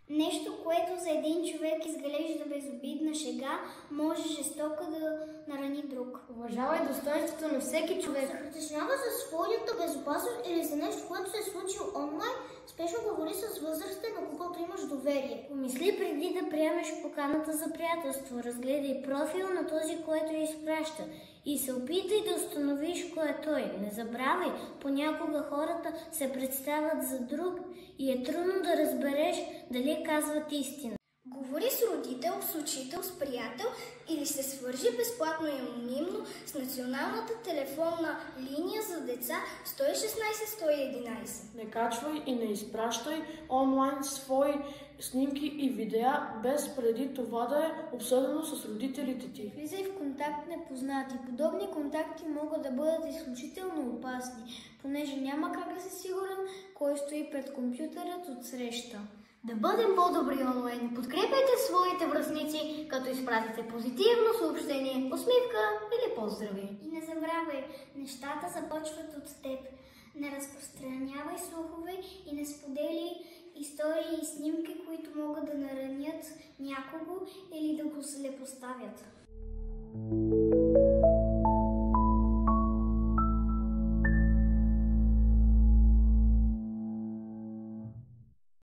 Нещо, което за един човек изглежда безобидна шега, може жестоко да нарани друг. Уважавай достоинството на всеки човек. Ако се притеснява за своята безопасност или за нещо, което се е случило онлайн, спешно говори с възрастен, на когото имаш доверие. Помисли преди да приемеш поканата за приятелство. Разгледай профил на този, който я изпраща. И се опитай да установиш кой е той. Не забравяй, понякога хората се представят за друг и е трудно да разбереш дали казват истина. Говори с родител, с учител, с приятел или се свържи безплатно и анонимно с националната телефонна линия за деца 116-111. Не качвай и не изпращай онлайн свои снимки и видеа, без преди това да е обсъдено с родителите ти. Влизай в контакт непознати. Подобни контакти могат да бъдат изключително опасни, понеже няма как да си сигурен кой стои пред компютърът от среща. Да бъдем по-добри онлайн. Подкрепяйте своите връстници, като изпратите позитивно съобщение, усмивка или поздрави. И не забравяй, нещата започват от теб. Не разпространявай слухове и не сподели истории и снимки, които могат да наранят някого или да го злепоставят.